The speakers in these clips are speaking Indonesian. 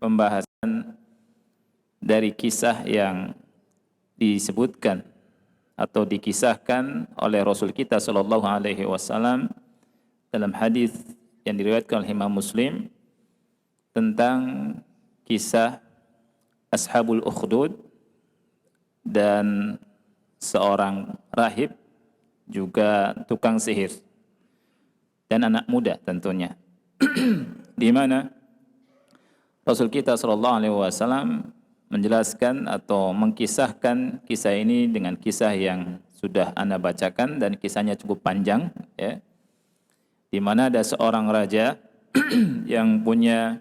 pembahasan dari kisah yang disebutkan atau dikisahkan oleh Rasul kita sallallahu alaihi wasallam dalam hadis yang diriwayatkan oleh Imam Muslim tentang kisah Ashabul Ukhdud dan seorang rahib juga tukang sihir dan anak muda tentunya di mana Rasul kita sallallahu alaihi wasallam menjelaskan atau mengkisahkan kisah ini dengan kisah yang sudah Anda bacakan dan kisahnya cukup panjang ya. Di mana ada seorang raja yang punya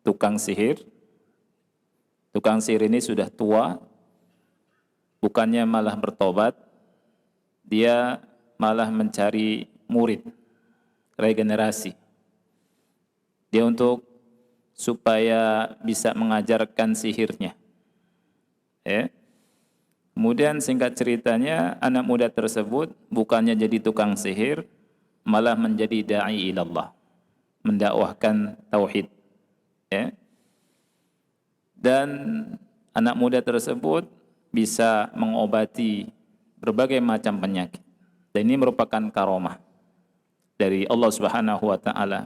tukang sihir. Tukang sihir ini sudah tua, bukannya malah bertobat, dia malah mencari murid, regenerasi. Dia supaya bisa mengajarkan sihirnya. Ya. Kemudian singkat ceritanya, anak muda tersebut bukannya jadi tukang sihir, malah menjadi da'i ilallah, mendakwahkan tauhid. Ya. Dan anak muda tersebut bisa mengobati berbagai macam penyakit. Dan ini merupakan karomah dari Allah Subhanahu wa taala.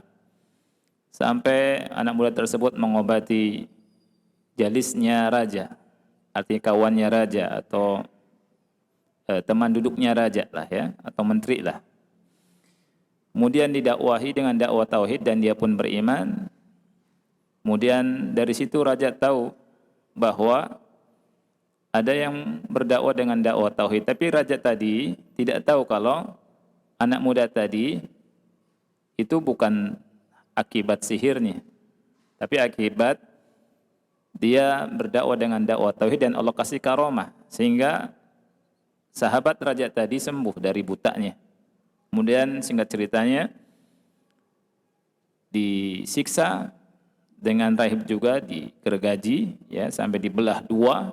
Sampai anak muda tersebut mengobati jalisnya raja, artinya kawannya raja atau teman duduknya raja lah ya, atau menteri lah. Kemudian didakwahi dengan dakwah tauhid dan dia pun beriman. Kemudian dari situ raja tahu bahwa ada yang berdakwah dengan dakwah tauhid, tapi raja tadi tidak tahu kalau anak muda tadi itu bukan akibat sihirnya, tapi akibat dia berdakwah dengan dakwah tauhid dan Allah kasih karomah sehingga sahabat raja tadi sembuh dari butanya. Kemudian singkat ceritanya disiksa dengan rahib juga, digergaji ya sampai dibelah dua.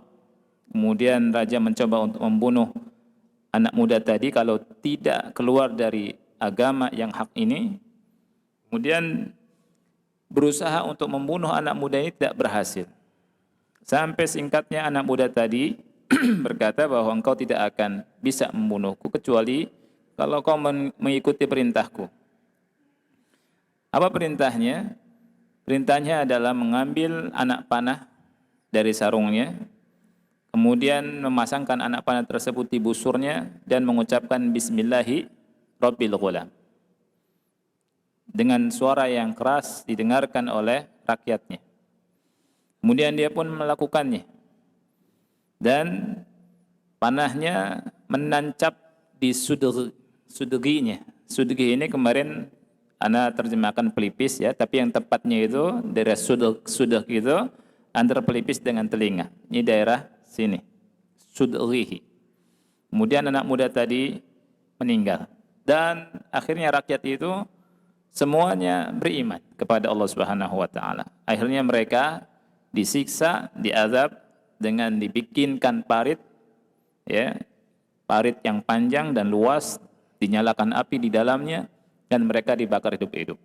Kemudian raja mencoba untuk membunuh anak muda tadi kalau tidak keluar dari agama yang hak ini. Kemudian berusaha untuk membunuh anak muda ini tidak berhasil. Sampai singkatnya anak muda tadi berkata bahwa engkau tidak akan bisa membunuhku kecuali kalau kau mengikuti perintahku. Apa perintahnya? Perintahnya adalah mengambil anak panah dari sarungnya, kemudian memasangkan anak panah tersebut di busurnya dan mengucapkan Bismillahi Rabbil Ghulam. Dengan suara yang keras didengarkan oleh rakyatnya. Kemudian dia pun melakukannya. Dan panahnya menancap di sudginya. Sudgi ini kemarin Ana terjemahkan pelipis ya, tapi yang tepatnya itu daerah sudg itu antara pelipis dengan telinga. Ini daerah sini. Sudgihi. Kemudian anak muda tadi meninggal. Dan akhirnya rakyat itu semuanya beriman kepada Allah Subhanahu wa taala. Akhirnya mereka disiksa, diazab dengan dibikinkan parit ya, parit yang panjang dan luas, dinyalakan api di dalamnya dan mereka dibakar hidup-hidup.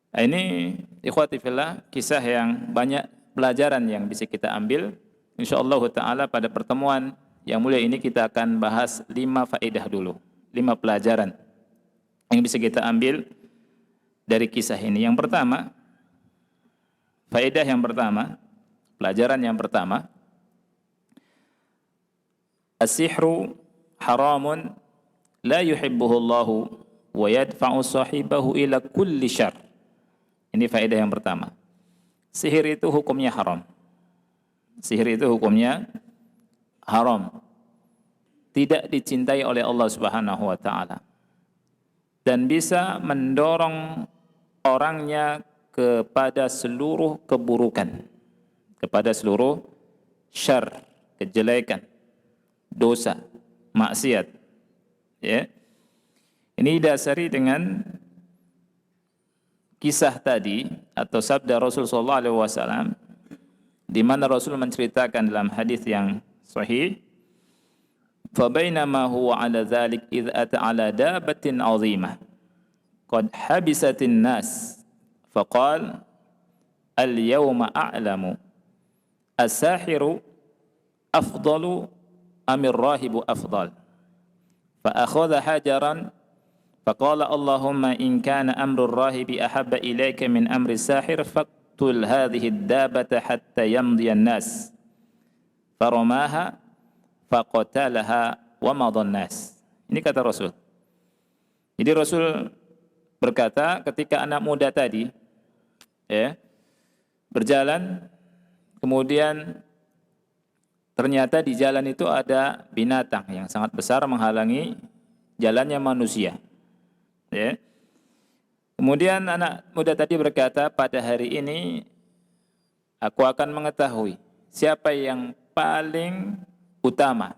Nah, ini ikhwati fillah kisah yang banyak pelajaran yang bisa kita ambil. Insyaallah taala pada pertemuan yang mulia ini kita akan bahas 5 faedah dulu, 5 pelajaran yang bisa kita ambil dari kisah ini. Yang pertama, faedah yang pertama, pelajaran yang pertama, as-sihru haramun la yuhibbuhu Allahu wa yadfa'u sahibahu ila kulli syarr. Ini faedah yang pertama. Sihir itu hukumnya haram. Sihir itu hukumnya haram. Tidak dicintai oleh Allah Subhanahu wa taala. Dan bisa mendorong orangnya kepada seluruh keburukan, kepada seluruh syarr, kejelekan, dosa, maksiat. Ya. Ini didasari dengan kisah tadi atau sabda Rasul sallallahu alaihi wasallam di mana Rasul menceritakan dalam hadis yang sahih, فَبَيْنَمَا هُوَ عَلَى ذَلِكَ إِذْ أَتَى عَلَى دَابَةٍ عَظِيمَةٍ قَدْ حَبِسَتِ النَّاسَ فَقَالَ al-yawma a'lamu as-sahiru afdalu amir rahibu afdal. Fa akhadha hajaran faqala Allahumma in kana amru rahibi ahabba ilayka min amri sahir faqtul hadhihi ad-dabata hatta yamdi an-nas. Faramaha faqatalaha wa madha an-nas. Ini kata Rasul. Jadi Rasul berkata ketika anak muda tadi berjalan, kemudian ternyata di jalan itu ada binatang yang sangat besar menghalangi jalannya manusia. Kemudian anak muda tadi berkata, pada hari ini aku akan mengetahui siapa yang paling utama,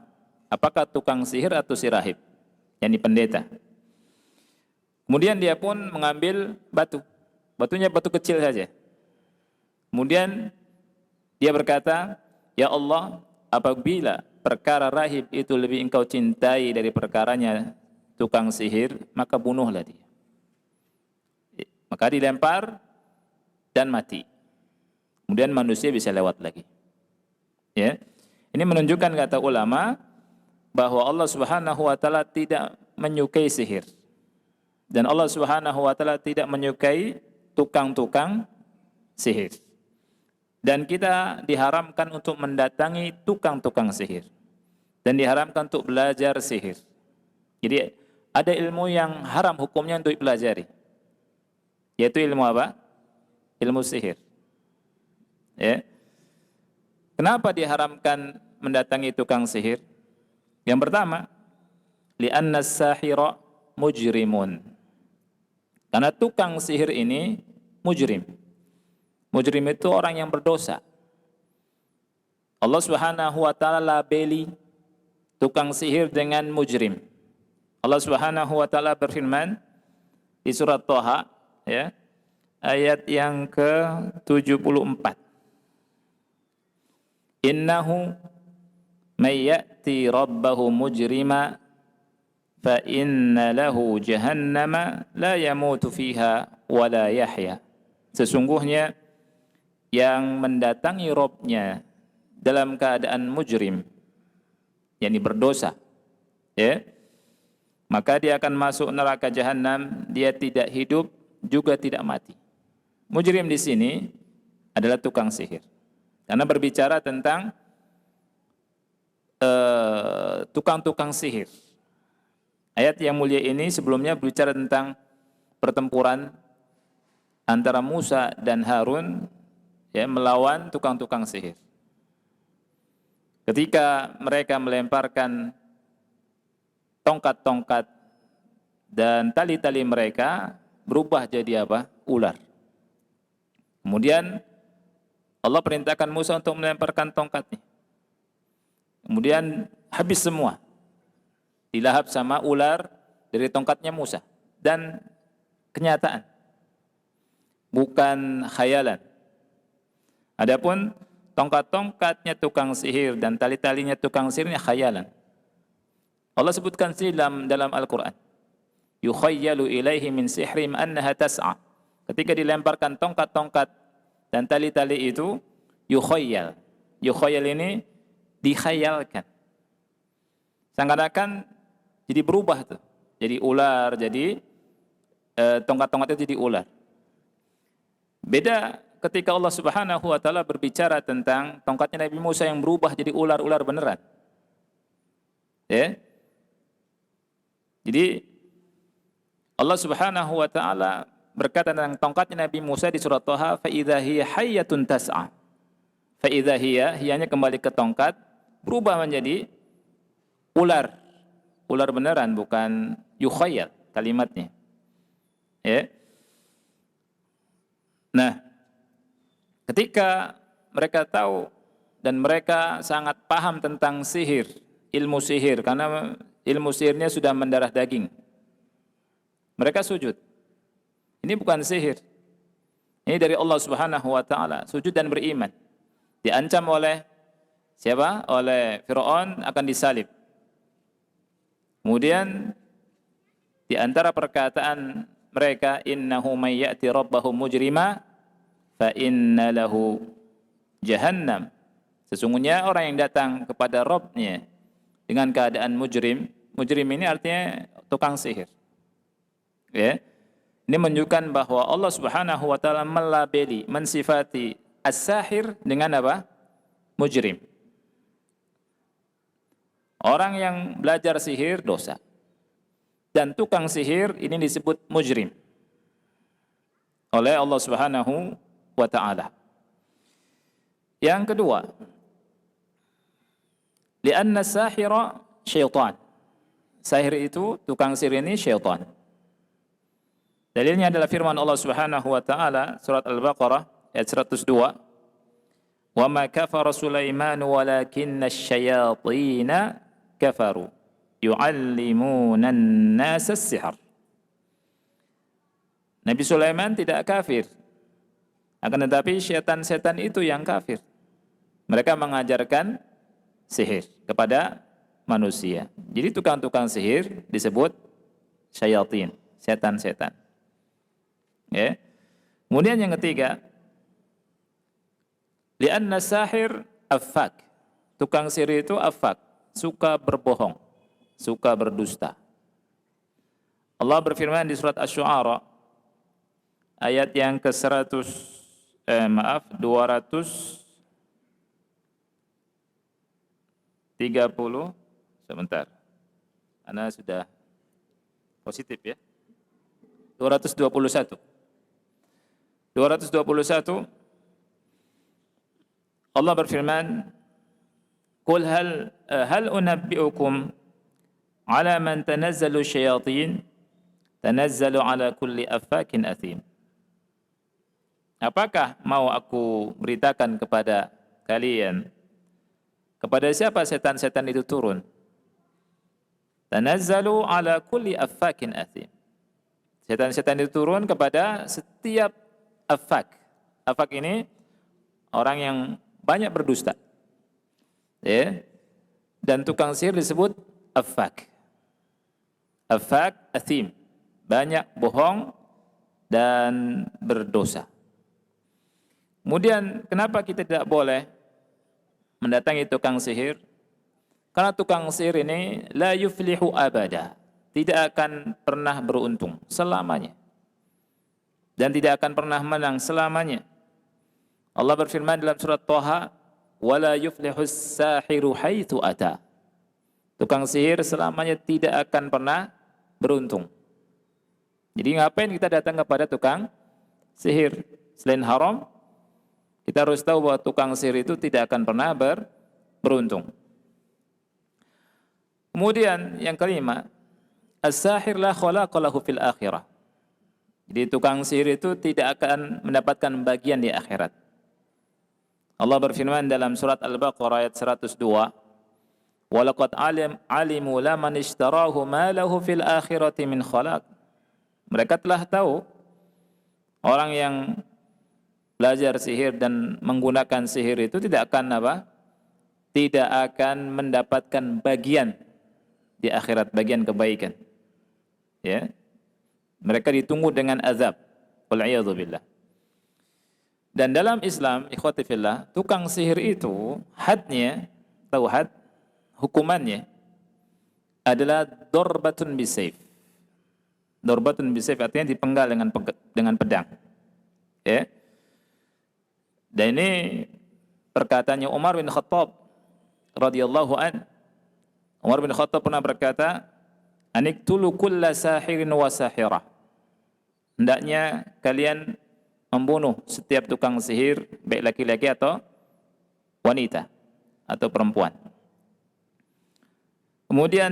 apakah tukang sihir atau si rahib, yakni pendeta. Kemudian dia pun mengambil batu, batunya batu kecil saja. Kemudian dia berkata, ya Allah, apabila perkara rahib itu lebih engkau cintai dari perkaranya tukang sihir, maka bunuhlah dia. Maka dilempar dan mati. Kemudian manusia bisa lewat lagi. Ini menunjukkan, kata ulama, bahwa Allah Subhanahu wa taala tidak menyukai sihir. Dan Allah Subhanahu wa taala tidak menyukai tukang-tukang sihir. Dan kita diharamkan untuk mendatangi tukang-tukang sihir. Dan diharamkan untuk belajar sihir. Jadi ada ilmu yang haram hukumnya untuk dipelajari. Yaitu ilmu apa? Ilmu sihir. Kenapa diharamkan mendatangi tukang sihir? Yang pertama, li'anna as-sahira mujrimun. Karena tukang sihir ini mujrim. Mujrim itu orang yang berdosa. Allah Subhanahu wa taala labeli tukang sihir dengan mujrim. Allah Subhanahu wa taala berfirman di surat Thaha, ayat yang ke-74. Innahu may ya'ti rabbahu mujrima fa inna lahu jahannama la yamutu fiha wa la yahya. Sesungguhnya yang mendatangi Rabb-nya dalam keadaan mujrim, yakni berdosa, maka dia akan masuk neraka jahanam, dia tidak hidup juga tidak mati. Mujrim di sini adalah tukang sihir. Karena berbicara tentang tukang-tukang sihir. Ayat yang mulia ini sebelumnya berbicara tentang pertempuran antara Musa dan Harun melawan tukang-tukang sihir. Ketika mereka melemparkan tongkat-tongkat dan tali-tali mereka berubah jadi apa? Ular. Kemudian Allah perintahkan Musa untuk melemparkan tongkatnya. Kemudian habis semua. Dilahap sama ular dari tongkatnya Musa. Dan kenyataan. Bukan khayalan. Adapun tongkat-tongkatnya tukang sihir dan tali-talinya tukang sihirnya khayalan. Allah sebutkan dalam Al-Quran. Yukhayyalu ilaihi min sihrim annaha tas'a. Ketika dilemparkan tongkat-tongkat dan tali-tali itu, yukhayyal. Yukhayyal ini dikhayalkan. Seakan-akan jadi berubah tuh. Jadi ular, jadi tongkat-tongkat itu jadi ular. Beda ketika Allah Subhanahu wa taala berbicara tentang tongkatnya Nabi Musa yang berubah jadi ular-ular beneran. Jadi Allah Subhanahu wa taala berkata tentang tongkatnya Nabi Musa di surat Thaha, fa idza hiya hayyatun tas'a. Fa idza hiya, hiyanya kembali ke tongkat, berubah menjadi ular. Ular beneran, bukan yukhayyal kalimatnya. Nah, ketika mereka tahu dan mereka sangat paham tentang sihir, ilmu sihir, karena ilmu sihirnya sudah mendarah daging, mereka sujud. Ini bukan sihir. Ini dari Allah Subhanahu wa taala, sujud dan beriman. Diancam oleh siapa? Oleh Firaun akan disalib. Kemudian di antara perkataan mereka, innahu may ya'ti rabbahu mujrima fa inna lahu jahannam. Sesungguhnya orang yang datang kepada Rabbnya dengan keadaan mujrim, mujrim ini artinya tukang sihir. Ya. Ini menunjukkan bahwa Allah Subhanahu wa taala melabeli, mensifati as-sahir dengan apa? Mujrim. Orang yang belajar sihir dosa. Dan tukang sihir ini disebut mujrim oleh Allah Subhanahu wa taala. Yang kedua, lianna sahira syaitan. Sahir itu, tukang sihir ini syaitan. Dalilnya adalah firman Allah Subhanahu wa taala surat Al-Baqarah ayat 102. Wa ma kafara Sulaiman walakinna asy-syayatin kafaru yu'allimuna an-nasa as-sihr. Nabi Sulaiman tidak kafir. Akan tetapi setan-setan itu yang kafir. Mereka mengajarkan sihir kepada manusia. Jadi tukang-tukang sihir disebut syayatin, setan-setan. Ya. Kemudian yang ketiga, lianna sahir affak. Tukang sihir itu affak, suka berbohong, suka berdusta. Allah berfirman di surat Asy-Syu'ara ayat yang ke-230, sebentar. Ana sudah positif ya. 221. Allah berfirman, "Qul hal unabbi'ukum ala man tanazzalu syayatin tanazzalu ala kulli affakin athim." Apakah mau aku beritakan kepada kalian kepada siapa setan-setan itu turun? Tanazzalu ala kulli affakin athim. Setan-setan itu turun kepada setiap affak. Affak ini orang yang banyak berdusta. Ya. Dan tukang sihir disebut affak. Affak athim. Banyak bohong dan berdosa. Kemudian kenapa kita tidak boleh mendatangi tukang sihir? Karena tukang sihir ini la yuflihu abada. Tidak akan pernah beruntung selamanya. Dan tidak akan pernah menang selamanya. Allah berfirman dalam surat Thaha, "Wala yuflihus sahiru haitsu ata." Tukang sihir selamanya tidak akan pernah beruntung. Jadi ngapain kita datang kepada tukang sihir? Selain haram, kita harus tahu bahwa tukang sihir itu tidak akan pernah beruntung. Kemudian yang kelima, as-sahir la khalaqa lahu fil akhirah. Jadi tukang sihir itu tidak akan mendapatkan bagian di akhirat. Allah berfirman dalam surat Al-Baqarah ayat 102, "Walaqad alimu laman ishtarahu ma lahu fil akhirati min khalaq." Mereka telah tahu orang yang belajar sihir dan menggunakan sihir itu tidak akan apa? Tidak akan mendapatkan bagian di akhirat, bagian kebaikan. Ya. Mereka ditunggu dengan azab. Wal-'iyadzu billah. Dan dalam Islam, ikhwati fillah, tukang sihir itu hadnya, tahu had, hukumannya adalah dorbatun bisayf. Dorbatun bisayf artinya dipenggal dengan pedang. Ya. Dan ini perkataannya Umar bin Khattab radhiyallahu an. Umar bin Khattab pernah berkata, "Aniktulu kulla sahirin wa sahirah." Hendaknya kalian membunuh setiap tukang sihir, baik laki-laki atau wanita atau perempuan. Kemudian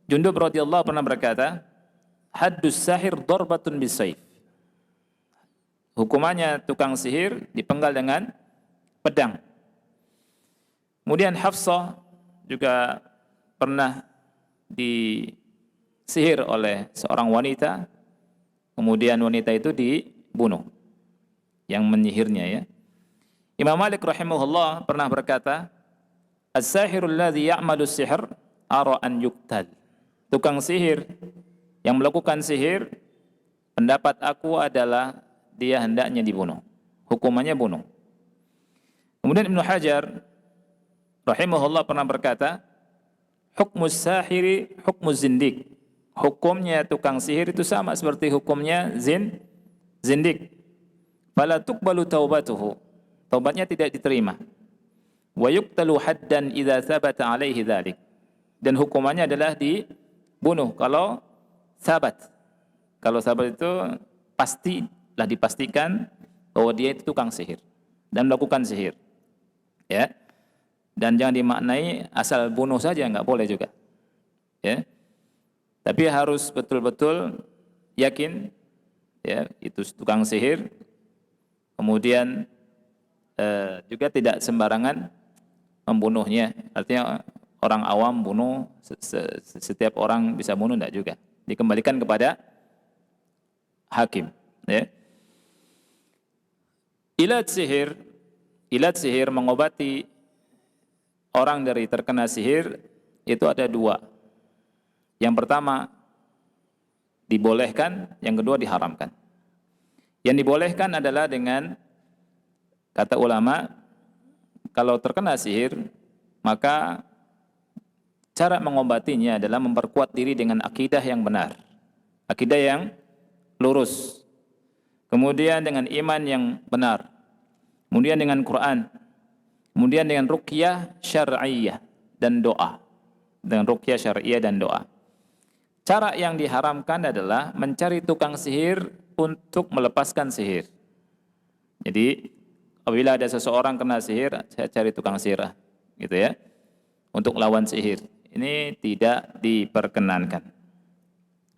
Jundub radhiyallahu pernah berkata, "Haddus sahir darbatun bisayf." Hukumannya tukang sihir dipenggal dengan pedang. Kemudian Hafsah juga pernah disihir oleh seorang wanita. Kemudian wanita itu dibunuh yang menyihirnya ya. Imam Malik rahimahullah pernah berkata, "As-sahirul ladzi ya'malu sihr ara an yuqtal." Tukang sihir yang melakukan sihir, pendapat aku adalah dia hendaknya dibunuh. hukumannya bunuh. Kemudian Ibnu Hajar rahimahullah pernah berkata, hukmus sahiri hukmus zindik. Hukumnya tukang sihir itu sama seperti hukumnya zindik. Fala tuqbalu taubatuhu. Taubatnya tidak diterima. Wa yuqtalu haddan idza thabata alaihi dzalik. Dan hukumannya adalah dibunuh kalau sabat. Kalau sabat itu pastilah dipastikan bahwa dia itu tukang sihir dan melakukan sihir. Ya. Dan jangan dimaknai asal bunuh saja, enggak boleh juga. Ya. Tapi harus betul-betul yakin ya itu tukang sihir. Kemudian juga tidak sembarangan membunuhnya. Artinya orang awam bunuh, setiap orang bisa bunuh, tidak juga. Dikembalikan kepada hakim. Ya. Ilat sihir mengobati orang dari terkena sihir itu ada dua. Yang pertama dibolehkan, yang kedua diharamkan. Yang dibolehkan adalah dengan kata ulama, kalau terkena sihir, maka cara mengobatinya adalah memperkuat diri dengan akidah yang benar, akidah yang lurus, kemudian dengan iman yang benar, kemudian dengan Quran, kemudian dengan ruqyah syar'iyyah dan doa, dengan ruqyah syar'iyyah dan doa. Cara yang diharamkan adalah mencari tukang sihir untuk melepaskan sihir. Jadi apabila ada seseorang kena sihir, saya cari tukang sihir, gitu ya, untuk lawan sihir. Ini tidak diperkenankan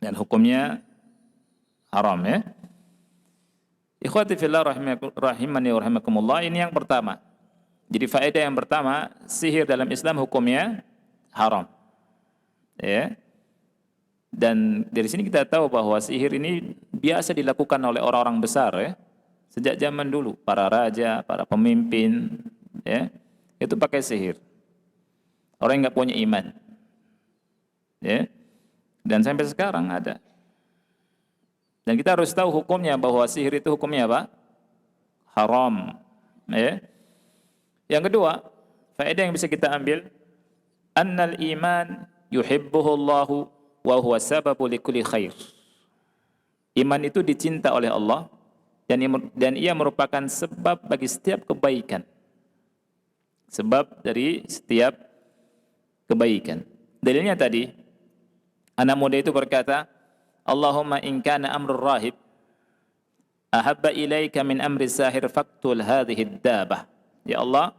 dan hukumnya haram ya. Ikhwati fillah rahimani wa rahimakumullah, ini yang pertama. Jadi faedah yang pertama, sihir dalam Islam hukumnya haram. Ya. Dan dari sini kita tahu bahwa sihir ini biasa dilakukan oleh orang-orang besar ya. Sejak zaman dulu, para raja, para pemimpin ya, itu pakai sihir. Orang yang enggak punya iman. Ya. Dan sampai sekarang ada. Dan kita harus tahu hukumnya, bahwa sihir itu hukumnya apa? Haram. Ya. Yang kedua, faedah yang bisa kita ambil, annal iman yuhibbuhu Allahu wa huwa sababu likulli khair. Iman itu dicinta oleh Allah dan ia merupakan sebab bagi setiap kebaikan. Sebab dari setiap kebaikan. Dalilnya tadi, anak muda itu berkata, Allahumma in kana amrul rahib ahabba ilaika min amri sahir faqtul hadhihi ad-dabah. Ya Allah,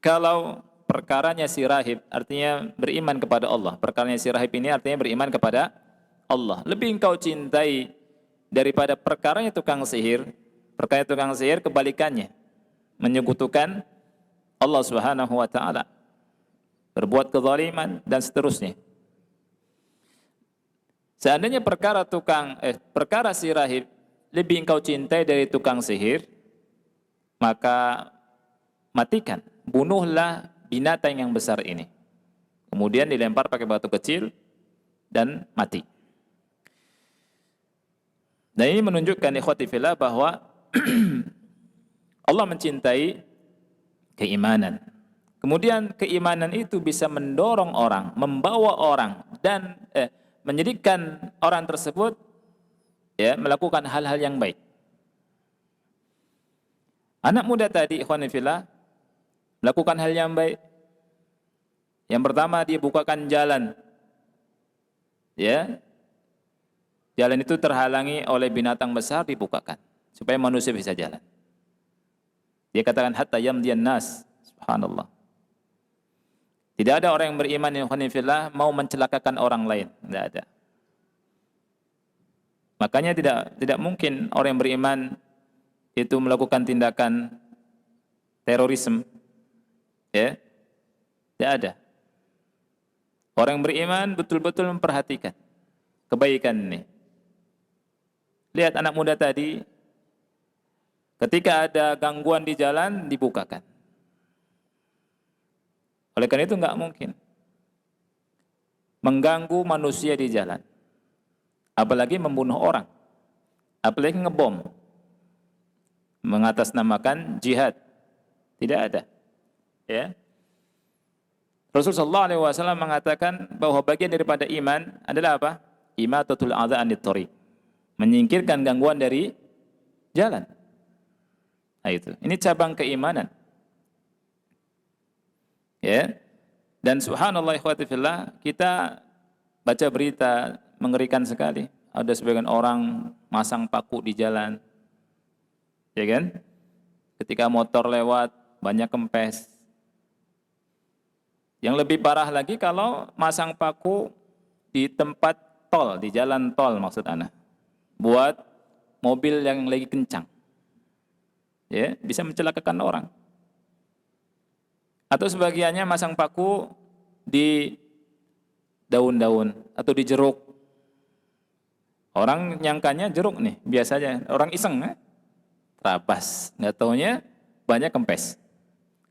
kalau perkaranya si rahib, artinya beriman kepada Allah. Perkaranya si rahib ini artinya beriman kepada Allah. Lebih engkau cintai daripada perkaranya tukang sihir. Perkaranya tukang sihir kebalikannya, menyekutukan Allah Subhanahu wa taala, berbuat kezaliman dan seterusnya. Seandainya perkara si rahib lebih engkau cintai dari tukang sihir, maka matikan, bunuhlah binatang yang besar ini. Kemudian dilempar pakai batu kecil dan mati. Dan ini menunjukkan ikhwati fillah bahwa Allah mencintai keimanan. Kemudian keimanan itu bisa mendorong orang, membawa orang dan menjadikan orang tersebut ya melakukan hal-hal yang baik. Anak muda tadi ikhwani fillah melakukan hal yang baik. Yang pertama, dia bukakan jalan. Ya. Jalan itu terhalangi oleh binatang besar, dibukakan supaya manusia bisa jalan. Dia katakan hatta yamdiyan nas. Subhanallah. Tidak ada orang yang beriman yang fillah mau mencelakakan orang lain, tidak ada. Makanya tidak mungkin orang yang beriman itu melakukan tindakan terorisme. Ya, tidak ada. Orang yang beriman betul-betul memperhatikan kebaikan ini. Lihat anak muda tadi, ketika ada gangguan di jalan, dibukakan. Oleh karena itu enggak mungkin mengganggu manusia di jalan, apalagi membunuh orang, apalagi ngebom. mengatasnamakan jihad. Tidak ada. Ya. Rasulullah SAW mengatakan bahwa bagian daripada iman adalah apa? Imatatul adza anit thariq. Menyingkirkan gangguan dari jalan. Nah, itu. Ini cabang keimanan. Ya. Dan subhanallah ikhwati fillah, kita baca berita mengerikan sekali. Ada sebagian orang masang paku di jalan. Ya kan? Ketika motor lewat banyak kempes. Yang lebih parah lagi kalau masang paku di tempat tol, di jalan tol maksud ana. Buat mobil yang lagi kencang. Ya, bisa mencelakakan orang. Atau sebagiannya masang paku di daun-daun atau di jeruk. Orang nyangkanya jeruk nih, biasanya orang iseng terabas, nggak taunya banyak kempes.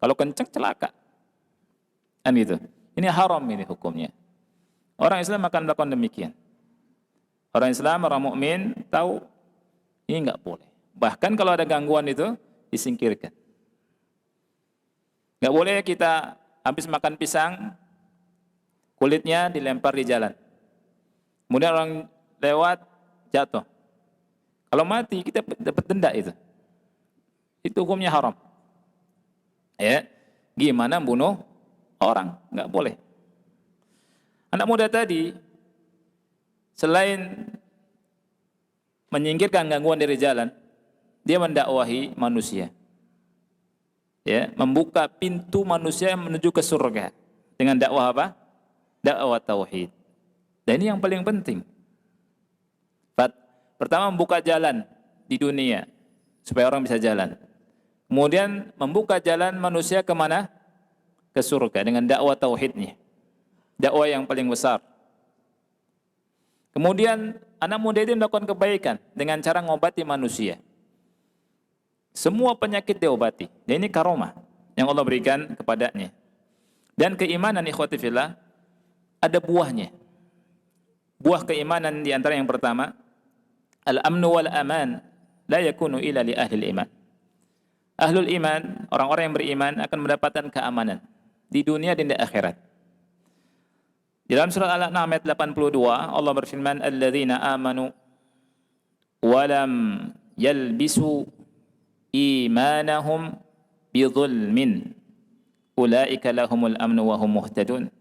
Kalau kencang celaka. Kan gitu. Ini haram ini hukumnya. Orang Islam akan melakukan demikian. Orang Islam, orang mukmin tahu ini nggak boleh. Bahkan kalau ada gangguan itu disingkirkan. Nggak boleh kita habis makan pisang, kulitnya dilempar di jalan. Kemudian orang lewat jatuh. Kalau mati kita dapat denda itu. Itu hukumnya haram. Ya, gimana bunuh orang? Nggak boleh. Anak muda tadi selain menyingkirkan gangguan dari jalan, dia mendakwahi manusia. Ya, membuka pintu manusia menuju ke surga dengan dakwah apa? Dakwah tauhid. Dan ini yang paling penting. Pertama membuka jalan di dunia supaya orang bisa jalan. Kemudian membuka jalan manusia kemana? Ke surga dengan dakwah tauhidnya. Dakwah yang paling besar. Kemudian anak muda itu melakukan kebaikan dengan cara mengobati manusia. Semua penyakit diobati. Dan ini karomah yang Allah berikan kepadanya. Dan keimanan ikhwati fillah ada buahnya. Buah keimanan di antara yang pertama, al-amnu wal aman la yakunu illa li ahli iman. Ahlul iman, orang-orang yang beriman akan mendapatkan keamanan di dunia dan di akhirat. Di dalam surat Al-An'am ayat 82, Allah berfirman, "Alladzina amanu wa lam yalbisu imanahum bidzulmin ulaika lahumul amnu wa hum muhtadun."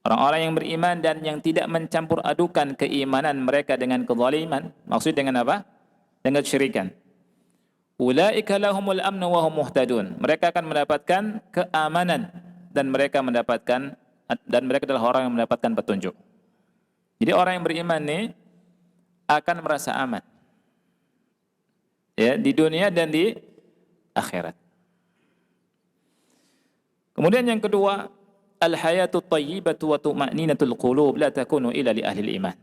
Orang-orang yang beriman dan yang tidak mencampur adukan keimanan mereka dengan kezaliman. Maksud dengan apa? Dengan kesyirikan. Ulaika lahumul amnu wa hum muhtadun. Mereka akan mendapatkan keamanan dan mereka adalah orang yang mendapatkan petunjuk. Jadi orang yang beriman ini akan merasa aman. Ya, di dunia dan di akhirat. Kemudian yang kedua, al-hayatu thayyibatu wa tuma'ninatul qulub la takunu illa li ahli iman.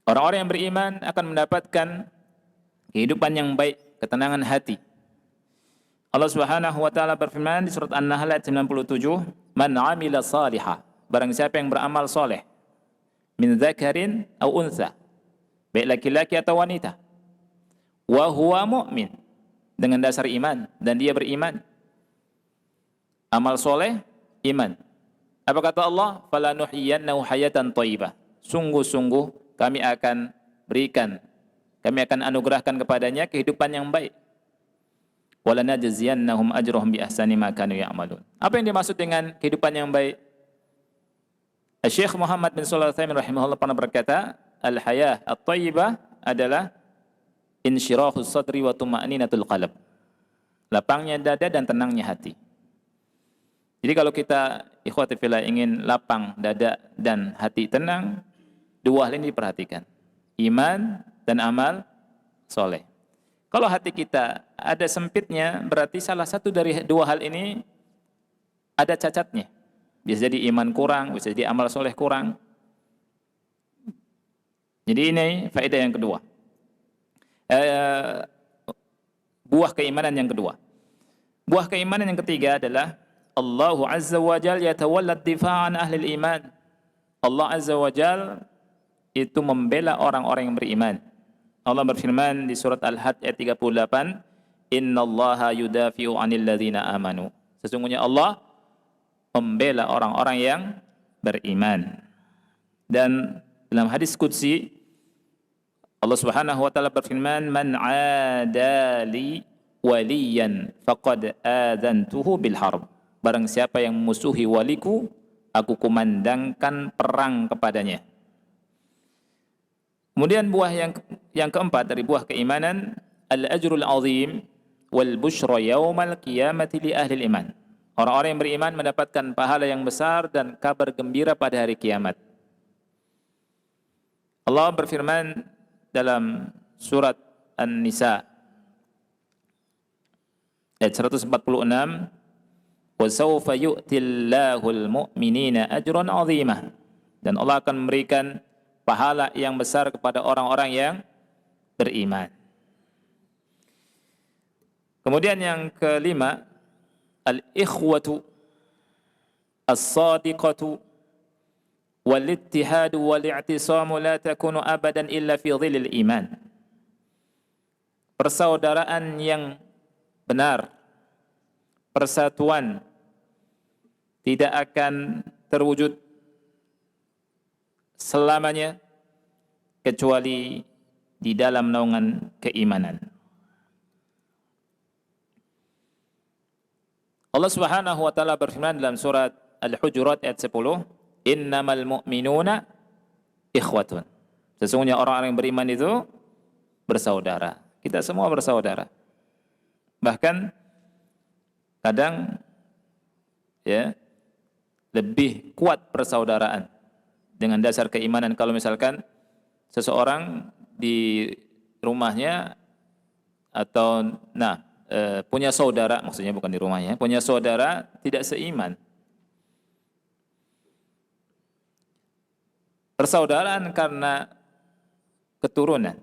Orang-orang yang beriman akan mendapatkan kehidupan yang baik, ketenangan hati. Allah Subhanahu wa taala berfirman di surat An-Nahl ayat 97, "Man 'amila salihah." Barang siapa yang beramal soleh, min dzakarin aw untha, baik laki-laki atau wanita, wa huwa mu'min, dengan dasar iman dan dia beriman. Amal soleh, iman. Apa kata Allah? "Falanuhyiyannahu hayatan thayyibah." Sungguh-sungguh kami akan anugerahkan kepadanya kehidupan yang baik. "Walanajziyannahum ajrahum bi ahsani ma kanu ya'malun." Apa yang dimaksud dengan kehidupan yang baik? Syekh Muhammad bin Shalih Al-Utsaimin rahimahullah pernah berkata, "Al-hayah at-thayyibah adalah insyirahus sadri wa tuma'ninatul qalb." Lapangnya dada dan tenangnya hati. Jadi kalau kita ikhwati fillah ingin lapang dada dan hati tenang, dua hal ini diperhatikan. Iman dan amal soleh. Kalau hati kita ada sempitnya, berarti salah satu dari dua hal ini ada cacatnya. Bisa jadi iman kurang, bisa jadi amal soleh kurang. Jadi ini faedah yang kedua. Buah keimanan yang kedua. Buah keimanan yang ketiga adalah Allah Azza wa Jal yatawalla difa'an ahli iman. Allah Azza wa Jal itu membela orang-orang yang beriman. Allah berfirman di surat Al-Hajj ayat 38, innallaha yudafi'u 'anil ladzina amanu. Sesungguhnya Allah membela orang-orang yang beriman. Dan dalam hadis qudsi Allah Subhanahu wa taala berfirman, "Man 'adali waliyan faqad adzantuhu bil harb." Barang siapa yang memusuhi waliku, aku kumandangkan perang kepadanya. Kemudian buah yang keempat dari buah keimanan, al-ajrul azim wal busyra yaumal qiyamati li ahli iman. Orang-orang yang beriman mendapatkan pahala yang besar dan kabar gembira pada hari kiamat. Allah berfirman dalam surat An-Nisa ayat 146, "Wa sawfa yu'tillahul mu'minina ajran 'azimah." Dan Allah akan memberikan pahala yang besar kepada orang-orang yang beriman. Kemudian yang kelima, al-ikhwatu as-sadiqatu wal-ittihadu wal-i'tisamu la takunu abadan illa fi dhillil iman. Persaudaraan yang benar, persatuan tidak akan terwujud selamanya kecuali di dalam naungan keimanan. Allah Subhanahu wa taala berfirman dalam surat Al-Hujurat ayat 10, "Innamal mu'minuna ikhwatun." Sesungguhnya orang-orang yang beriman itu bersaudara. Kita semua bersaudara. Bahkan kadang ya lebih kuat persaudaraan dengan dasar keimanan. Kalau misalkan seseorang di rumahnya atau punya saudara, maksudnya bukan di rumahnya, punya saudara tidak seiman. Persaudaraan karena keturunan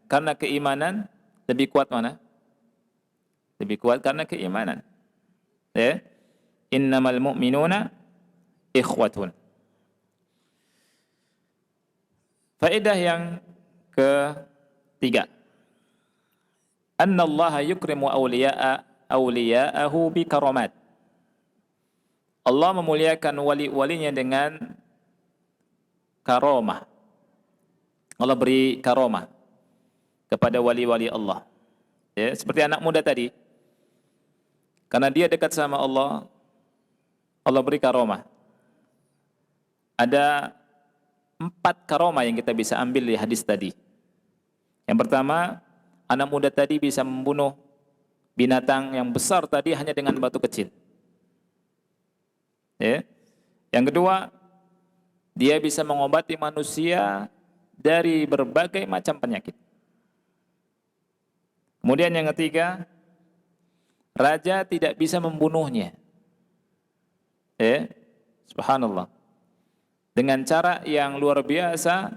karena keimanan lebih kuat mana? Lebih kuat karena keimanan. Ya. Innamal mu'minuna ikhwatun. Faedah yang ketiga, annallaha yukrimu awliya'ahu bi karamat. Allah memuliakan wali-walinya dengan karamah. Allah beri karamah kepada wali-wali Allah. Ya, seperti anak muda tadi. Karena dia dekat sama Allah, Allah beri karamah. Ada 4 karamah yang kita bisa ambil di hadis tadi. Yang pertama, anak muda tadi bisa membunuh binatang yang besar tadi hanya dengan batu kecil. Ya. Yang kedua, dia bisa mengobati manusia dari berbagai macam penyakit. Kemudian yang ketiga, raja tidak bisa membunuhnya. Subhanallah. Dengan cara yang luar biasa,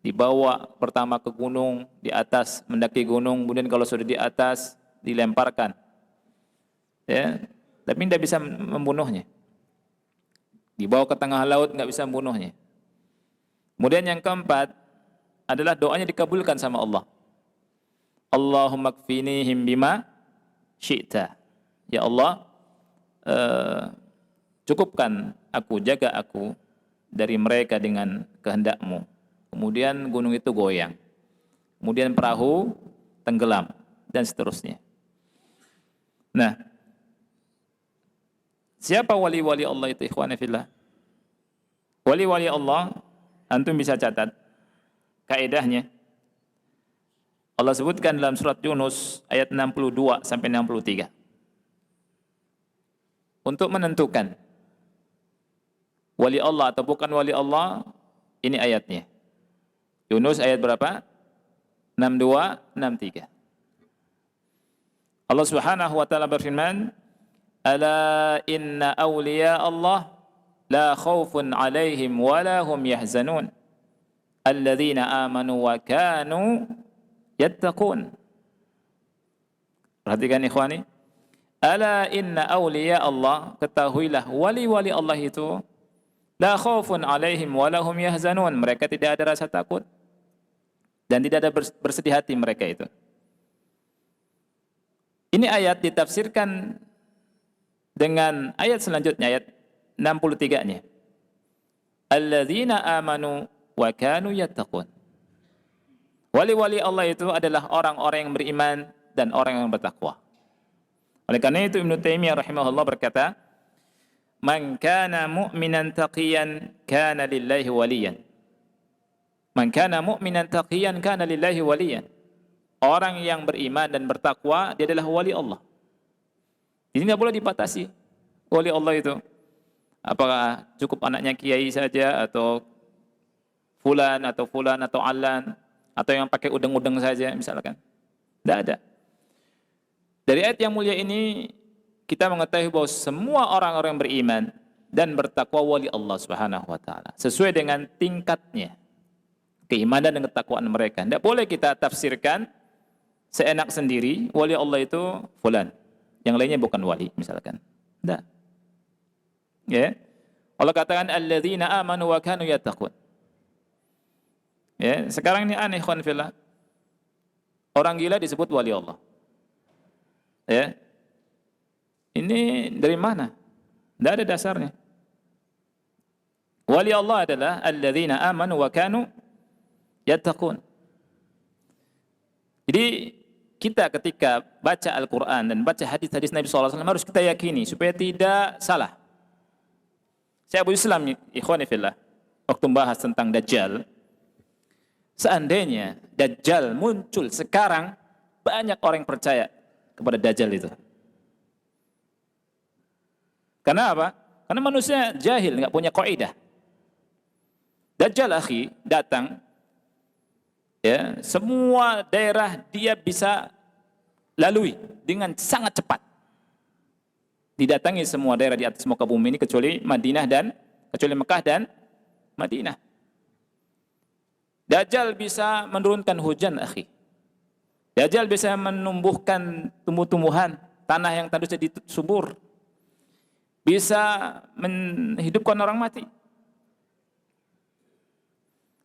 dibawa pertama ke gunung, di atas mendaki gunung, kemudian kalau sudah di atas dilemparkan. Ya, tapi tidak bisa membunuhnya. Dibawa ke tengah laut, nggak bisa membunuhnya. Kemudian yang keempat adalah doanya dikabulkan sama Allah. Allahumma kfinihim bima syi'ta. Ya Allah, cukupkan aku, jaga aku dari mereka dengan kehendak-Mu. Kemudian gunung itu goyang. Kemudian perahu tenggelam dan seterusnya. Nah, siapa wali-wali Allah itu, ikhwani fillah? Wali-wali Allah, antum bisa catat kaedahnya. Allah sebutkan dalam surat Yunus ayat 62 sampai 63. Untuk menentukan wali Allah atau bukan wali Allah, ini ayatnya. Yunus ayat berapa? 62, 63. Allah Subhanahu wa taala berfirman, "Ala inna awliya Allah la khaufun 'alaihim wa la hum yahzanun. Alladzina amanu wa kanu yattaqun." Perhatikan ikhwani. Ala inna awliya Allah, ketahuilah wali-wali Allah itu la khaufun 'alaihim wa la hum yahzanun. Mereka tidak ada rasa takut dan tidak ada bersedih hati mereka itu. Ini ayat ditafsirkan dengan ayat selanjutnya, ayat 63-nya. Alladzina amanu wa kanu yattaqun. Wali-wali Allah itu adalah orang-orang yang beriman dan orang yang bertakwa. Oleh karena itu Ibnu Taimiyah rahimahullah berkata, "Man kana mu'minan taqiyan kana lillahi waliyan." Man kana mu'minan taqiyan kana lillahi waliyan. Orang yang beriman dan bertakwa dia adalah wali Allah. Ini tidak boleh dibatasi. Wali Allah itu apakah cukup anaknya kiai saja atau fulan atau alan atau yang pakai udeng-udeng saja misalkan. Tidak ada. Dari ayat yang mulia ini kita mengetahui bahwa semua orang-orang beriman dan bertakwa wali Allah Subhanahu wa taala sesuai dengan tingkatnya keimanan dan ketakwaan mereka. Tidak boleh kita tafsirkan seenak sendiri wali Allah itu fulan, yang lainnya bukan wali misalkan. Tidak. Ya. Allah katakan alladzina amanu wa kanu yattaqun. Ya, sekarang ini aneh ikhwan fillah. Orang gila disebut wali Allah. Ya. Ini dari mana? Tidak ada dasarnya. Wali Allah adalah alladzina amanu wa kanu yattaqun. Jadi kita ketika baca Al-Quran dan baca hadis-hadis Nabi SAW harus kita yakini supaya tidak salah. Saya Abu Islam ikhwani fillah, waktu membahas tentang Dajjal, seandainya Dajjal muncul sekarang, banyak orang yang percaya kepada Dajjal itu. Karena apa? Karena manusia jahil, nggak punya kaidah. Dajjal akhi datang, ya, semua daerah dia bisa lalui dengan sangat cepat. Didatangi semua daerah di atas muka bumi ini kecuali Mekah dan Madinah. Dajjal bisa menurunkan hujan akhi. Dajjal bisa menumbuhkan tumbuh-tumbuhan, tanah yang tadi jadi subur. Bisa menghidupkan orang mati.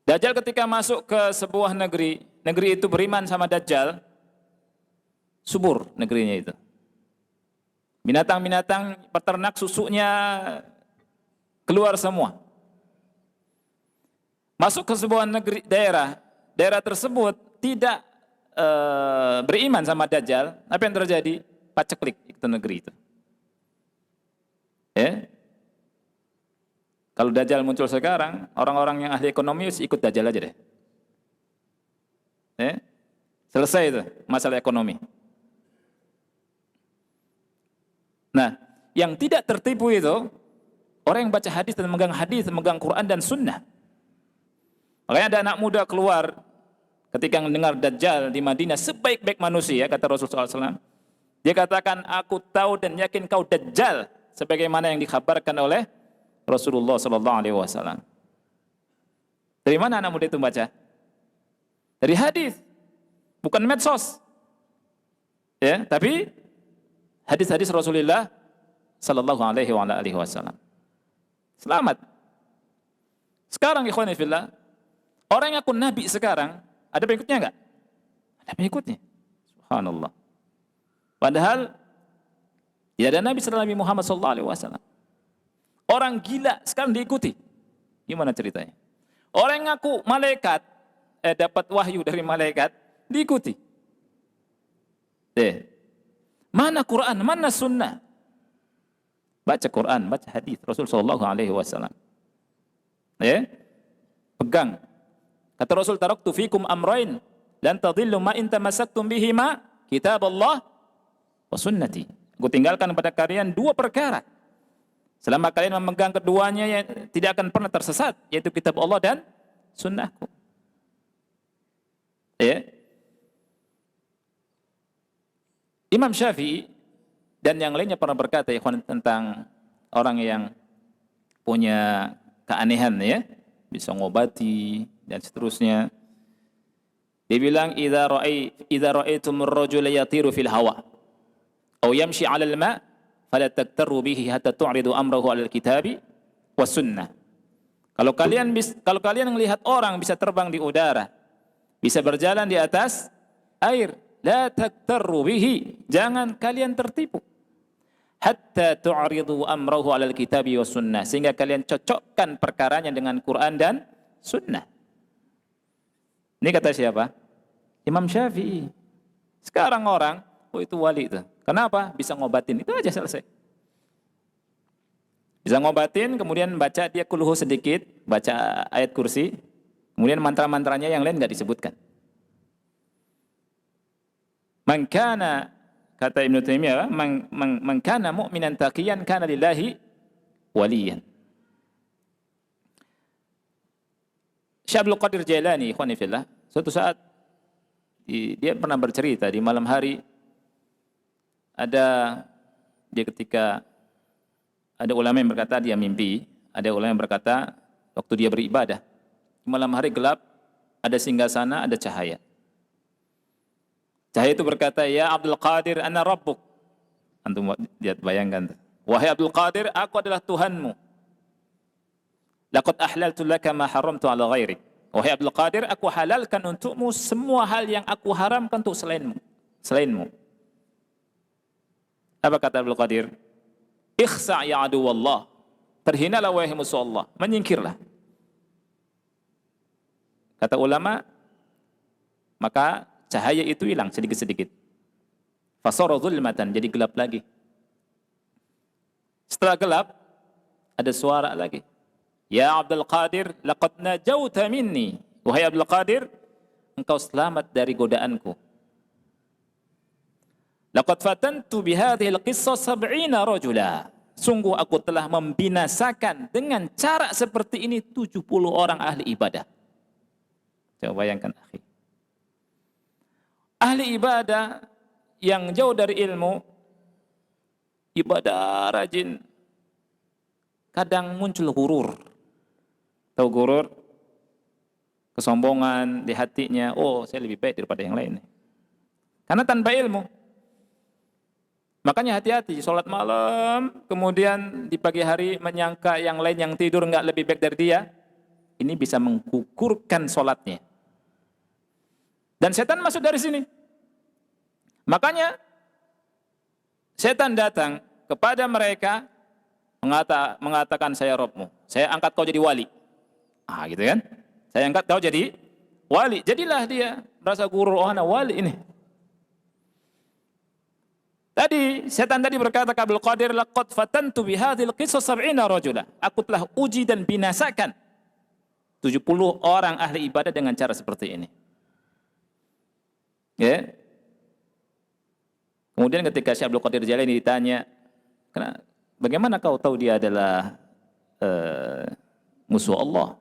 Dajjal ketika masuk ke sebuah negeri itu beriman sama Dajjal, subur negerinya itu. Binatang-binatang peternak susunya keluar semua. Masuk ke sebuah daerah tersebut tidak beriman sama Dajjal, apa yang terjadi? Paceklik itu negeri itu. Ya. Kalau Dajjal muncul sekarang, orang-orang yang ahli ekonomi ikut Dajjal aja deh. Ya. Selesai itu masalah ekonomi. Nah, yang tidak tertipu itu orang yang baca hadis dan memegang Quran dan Sunnah. Makanya ada anak muda keluar ketika mendengar Dajjal di Madinah sebaik-baik manusia, kata Rasulullah SAW. Dia katakan, aku tahu dan yakin kau Dajjal, sebagaimana yang dikabarkan oleh Rasulullah SAW. Dari mana anak muda itu membaca? Dari hadis, bukan medsos. Ya, tapi hadis-hadis Rasulullah sallallahu alaihi wasallam. Selamat. Sekarang ikhwan fillah, orang yang akun nabi sekarang ada pengikutnya enggak? Ada pengikutnya. Subhanallah. Padahal ya ada Nabi sallallahu Muhammad sallallahu alaihi wasallam. Orang gila sekarang diikuti. Gimana ceritanya? Orang yang ngaku malaikat dapat wahyu dari malaikat diikuti. Mana Quran, mana sunnah? Baca Quran, baca hadis Rasul sallallahu alaihi wasallam. Pegang. Kata Rasul, taraktu fikum amrain lan tadillu ma in tamassaktum bihima kitaballah wa sunnati. Aku tinggalkan pada kalian dua perkara. Selama kalian memegang keduanya ya, tidak akan pernah tersesat, yaitu kitab Allah dan sunnahku. Imam Syafi'i dan yang lainnya pernah berkata tentang orang yang punya keanehan, ya, bisa ngobati dan seterusnya. Dia bilang, idza ra'aitumur rajula yatiru fil hawa aw yamshi 'alal ma' fala taktaru bihi hatta tu'ridu amrahu 'alal kitabi was sunnah. Kalau kalian melihat orang bisa terbang di udara, bisa berjalan di atas air, la taktarru bihi, jangan kalian tertipu. Hatta tu'ridu amrahu 'alal kitabi was sunnah, sehingga kalian cocokkan perkaranya dengan Quran dan sunnah. Ini kata siapa? Imam Syafi'i. Sekarang orang, oh itu wali itu. Kenapa? Bisa ngobatin, itu aja selesai. Bisa ngobatin, kemudian baca dia kulhu sedikit, baca ayat kursi, kemudian mantra-mantranya yang lain nggak disebutkan. Man kana, kata Ibnu Taimiyah, man kana mu'minan taqiyan kana lillahi waliyan. Syekh Abdul Qadir Jailani, ikhwani fillah, suatu saat dia pernah bercerita di malam hari, dia ketika ada ulama yang berkata dia mimpi, ada ulama yang berkata waktu dia beribadah, di malam hari gelap, ada singgasana, ada cahaya. Cahaya itu berkata, ya Abdul Qadir, ana rabbuk. Antum lihat, bayangkan. Wahai Abdul Qadir, aku adalah Tuhanmu. Laqad ahlaltu laka ma haramtu ala ghairik. Wahai Abdul Qadir, aku halalkan untukmu semua hal yang aku haramkan untuk selainmu. Apa kata Abdul Qadir? Ikhsa' ya aduwallah. Terhinalah wahai musuh Allah, menyingkirlah. Kata ulama, maka cahaya itu hilang sedikit-sedikit. Fasara zulmatan, jadi gelap lagi. Setelah gelap, ada suara lagi. Ya Abdul Qadir, laqad najauta minni. Wahai Abdul Qadir, engkau selamat dari godaanku. Laqad fatantu bihadhil qissah 70 rajula. Sungguh aku telah membinasakan dengan cara seperti ini 70 orang ahli ibadah. Coba bayangkan, akhi. Ahli ibadah yang jauh dari ilmu, ibadah rajin, kadang muncul gurur. Tahu gurur? Kesombongan di hatinya, oh saya lebih baik daripada yang lain. Karena tanpa ilmu. Makanya hati-hati, sholat malam, kemudian di pagi hari menyangka yang lain yang tidur nggak lebih baik dari dia, ini bisa menggugurkan sholatnya. Dan setan masuk dari sini. Makanya setan datang kepada mereka mengatakan, saya Rabbmu, saya angkat kau jadi wali. Gitu kan? Saya angkat kau jadi wali. Jadilah dia merasa gurur, oh anak wali ini. Tadi setan berkata ke Abdul Qadir, laqad fatantu bihadhil qissas 70 rajula. Aku telah uji dan binasakan 70 orang ahli ibadah dengan cara seperti ini. Ya. Kemudian ketika Syekh Abdul Qadir Jailani ditanya, bagaimana kau tahu dia adalah musuh Allah?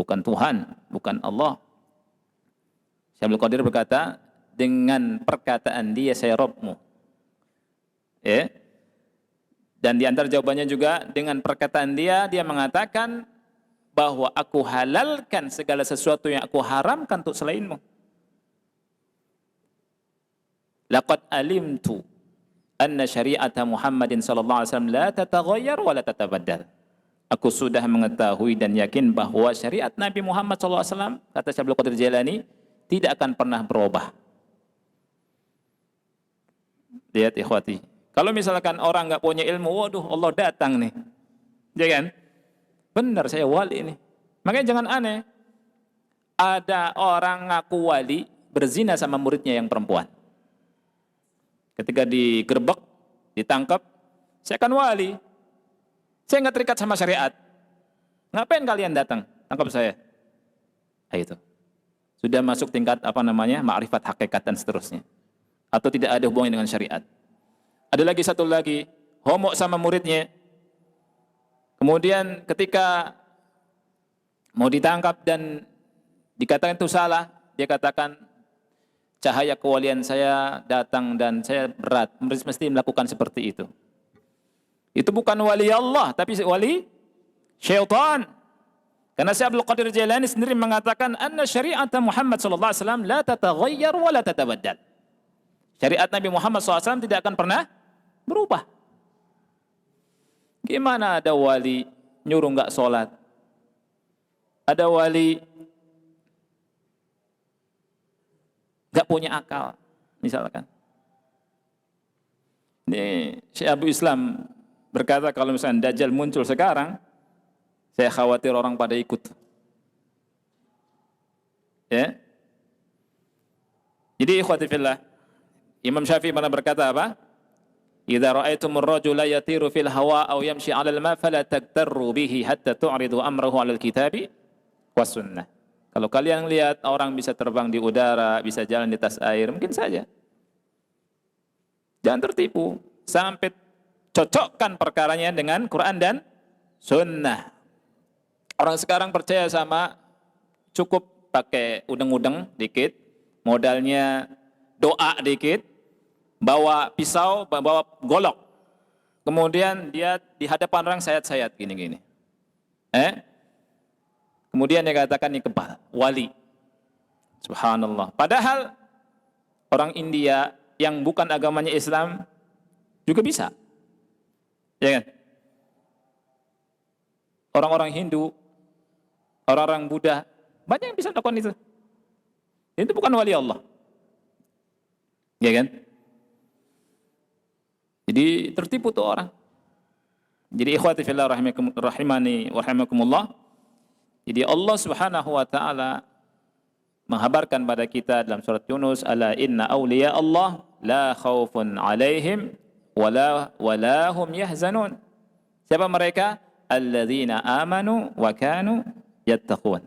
Bukan Tuhan, bukan Allah. Syekh Abdul Qadir berkata, dengan perkataan dia, saya Rabbmu. Ya. Dan di antara jawabannya juga, dengan perkataan dia mengatakan bahwa aku halalkan segala sesuatu yang aku haramkan untuk selainmu. Laqad alimtu anna syari'ata Muhammadin sallallahu alaihi wasallam la tataghayyar wa la tatabaddal. Aku sudah mengetahui dan yakin bahwa syariat Nabi Muhammad SAW, kata Syekh Abdul Qadir Jailani, tidak akan pernah berubah. Lihat ikhwati, kalau misalkan orang nggak punya ilmu, waduh Allah datang nih, ya kan? Benar saya wali nih. Makanya jangan aneh, ada orang ngaku wali berzina sama muridnya yang perempuan. Ketika digerebek, ditangkap, saya kan wali. Saya nggak terikat sama syariat. Ngapain kalian datang? Tangkap saya. Itu. Sudah masuk tingkat ma'rifat hakikat dan seterusnya. Atau tidak ada hubungan dengan syariat. Ada lagi satu lagi, homo sama muridnya. Kemudian ketika mau ditangkap dan dikatakan itu salah, dia katakan cahaya kewalian saya datang dan saya berat, mesti melakukan seperti itu. Itu bukan wali Allah, tapi wali syaitan. Karena Syekh Abdul Qadir Jailani sendiri mengatakan anna syari'ata Muhammad sallallahu alaihi wasallam la tataghayyar wa la tatabaddal. Syariat Nabi Muhammad SAW tidak akan pernah berubah. Gimana ada wali nyuruh enggak sholat? Ada wali nggak punya akal, misalkan. Ini Syekh Abu Islam berkata kalau misalnya Dajjal muncul sekarang, saya khawatir orang pada ikut. Ya. Jadi ikhwati fillah, Imam Syafi'i pernah berkata apa? Idza ra'aitumur rajula yatiru fil hawa aw yamshi 'alal ma fala tagtarru bihi hatta tu'ridu amrahu 'alal kitabi was sunnah. Kalau kalian lihat orang bisa terbang di udara, bisa jalan di atas air, mungkin saja. Jangan tertipu sampai cocokkan perkaranya dengan Quran dan sunnah. Orang sekarang percaya sama cukup pakai udeng-udeng dikit, modalnya doa dikit, bawa pisau, bawa golok. Kemudian dia di hadapan orang sayat-sayat gini-gini. Kemudian dia katakan ini kebal, wali. Subhanallah. Padahal orang India yang bukan agamanya Islam juga bisa. Ya kan? Orang-orang Hindu, orang-orang Buddha, banyak yang bisa lakukan itu. Itu bukan wali Allah. Ya kan? Jadi tertipu tuh orang. Jadi ikhwati fillah rahimani wa rahimakumullah. Jadi Allah Subhanahu wa taala menghabarkan pada kita dalam surat Yunus, ala inna awliya Allah la khaufun alaihim wala hum yahzanun. Siapa mereka? Alladzina amanu wa kanu yattaqun.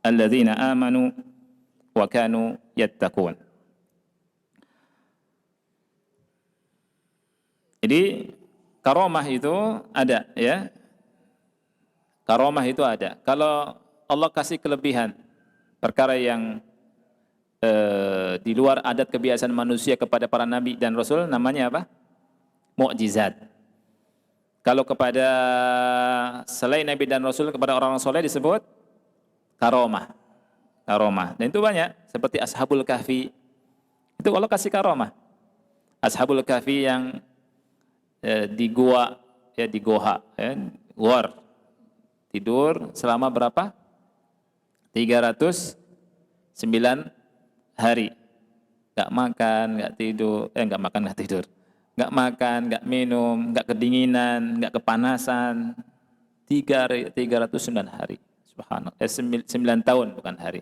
Alladzina amanu wa kanu yattaqun. Jadi karomah itu ada, ya. Karomah itu ada. Kalau Allah kasih kelebihan, perkara yang di luar adat kebiasaan manusia kepada para nabi dan rasul, namanya apa? Mukjizat. Kalau kepada selain nabi dan rasul, kepada orang-orang soleh disebut karomah. Karomah. Dan itu banyak, seperti Ashabul Kahfi. Itu Allah kasih karomah. Ashabul Kahfi yang di gua, ya di goha, ya, war. Tidur selama berapa? 309 hari. Enggak makan, enggak tidur, enggak makan, enggak tidur. Enggak makan, enggak minum, enggak kedinginan, enggak kepanasan. 309 hari. Subhanallah. 9 tahun bukan hari.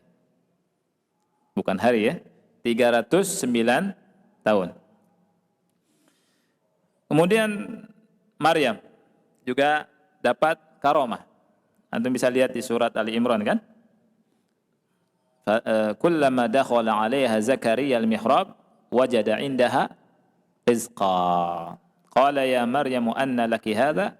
Bukan hari ya. 309 tahun. Kemudian Maryam juga dapat karomah. Antum bisa lihat di surat Ali Imran kan? Kullama dakhala 'alaiha Zakaria al-mihrab wajada 'indaha rizqa. Qala ya Maryam anna laki hadha?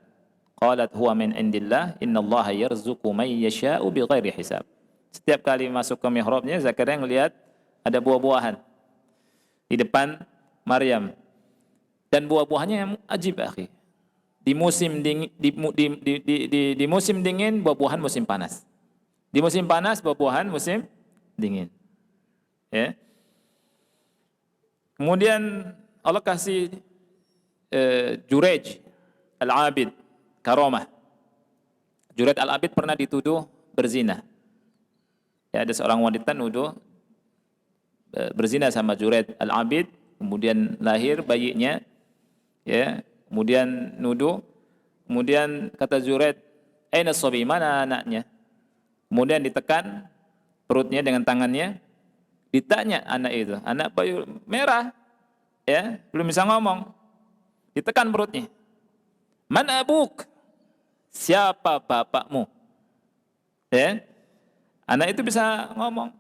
Qalat huwa min indillah innallaha yarzuqu man yasha'u bighairi hisab. Setiap kali masuk ke mihrabnya Zakaria melihat ada buah-buahan di depan Maryam. Dan buah-buahnya yang ajib, akhi. Di musim dingin, di musim dingin buah-buahan musim panas. Di musim panas buah-buahan musim dingin. Ya. Kemudian Allah kasih Jurej Al-Abid karomah. Jurej Al-Abid pernah dituduh berzina. Ya, ada seorang wanita nuduh berzina sama Jurej Al-Abid, kemudian lahir bayinya. Ya, kemudian nuduh, kemudian kata Jurej, "Aina sabi, mana anaknya?" Kemudian ditekan perutnya dengan tangannya, ditanya anak itu, anak bayi merah, ya, belum bisa ngomong. Ditekan perutnya. "Man abuk?" Siapa bapakmu? Ya. Anak itu bisa ngomong.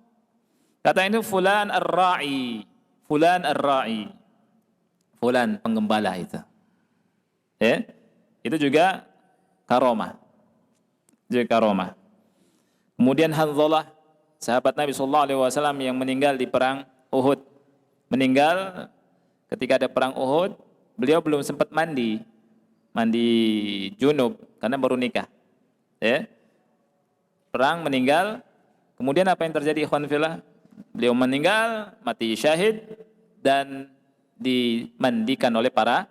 Kata itu fulan ar-ra'i, fulan ar-ra'i. Fulan penggembala itu. Ya. Itu juga karomah. Juga karomah. Kemudian Hanzalah, sahabat Nabi SAW yang meninggal di perang Uhud. Meninggal ketika ada perang Uhud, beliau belum sempat mandi junub karena baru nikah. Ya. Perang, meninggal, kemudian apa yang terjadi, ikhwan fillah? Beliau meninggal, mati syahid, dan dimandikan oleh para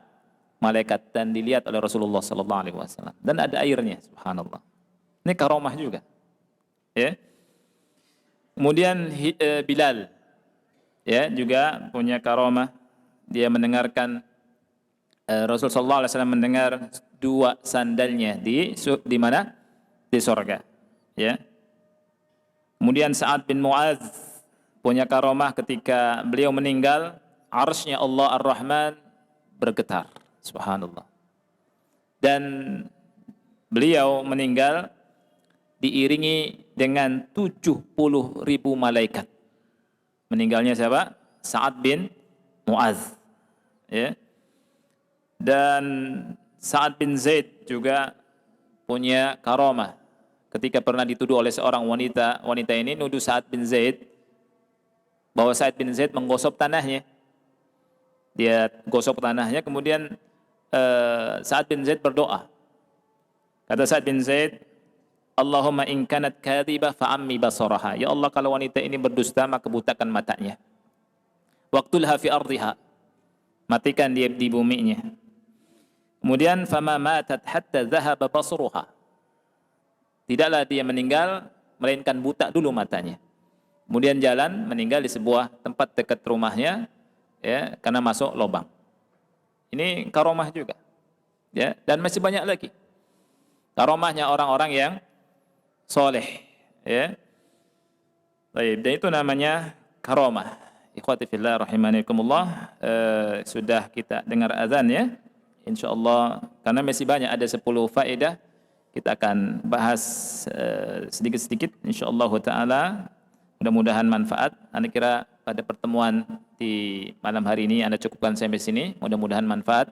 malaikat dan dilihat oleh Rasulullah SAW. Dan ada airnya, subhanallah. Ini karomah juga. Ya. Kemudian Bilal ya juga punya karomah. Dia mendengarkan Rasul sallallahu alaihi wasallam mendengar dua sandalnya di mana? Di surga. Ya. Kemudian Sa'ad bin Mu'adz punya karomah ketika beliau meninggal, arsy-Nya Allah Ar-Rahman bergetar. Subhanallah. Dan beliau meninggal diiringi dengan 70.000 malaikat. Meninggalnya siapa? Sa'ad bin Mu'adz. Ya. Dan Sa'ad bin Zaid juga punya karomah. Ketika pernah dituduh oleh seorang wanita ini nuduh Sa'ad bin Zaid bahwa Sa'ad bin Zaid menggosok tanahnya. Dia gosok tanahnya, kemudian Sa'ad bin Zaid berdoa. Kata Sa'ad bin Zaid, Allahumma in kanat kadhibah fa'ammi basaraha. Ya Allah, kalau wanita ini berdusta maka butakan matanya. Waqtulha fi ardiha. Matikan dia di buminya. Kemudian fama matat hatta dhahaba basruha. Tidaklah dia meninggal melainkan buta dulu matanya. Kemudian jalan meninggal di sebuah tempat dekat rumahnya, ya, karena masuk lubang. Ini karomah juga. Ya, dan masih banyak lagi. Karomahnya orang-orang yang soleh, ya. Baik, dan itu namanya karomah. Ikhwati fillah rahimanikumullah, sudah kita dengar azan ya. Insyaallah karena masih banyak ada 10 faedah, kita akan bahas sedikit-sedikit insyaallah taala. Mudah-mudahan manfaat. Anda kira pada pertemuan di malam hari ini Anda cukupkan sampai sini. Mudah-mudahan manfaat.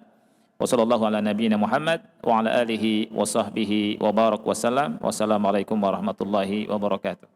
Wassallallahu ala nabiyyina Muhammad wa ala alihi wa sahbihi wa barak wa salam. Wassalamualaikum warahmatullahi wabarakatuh.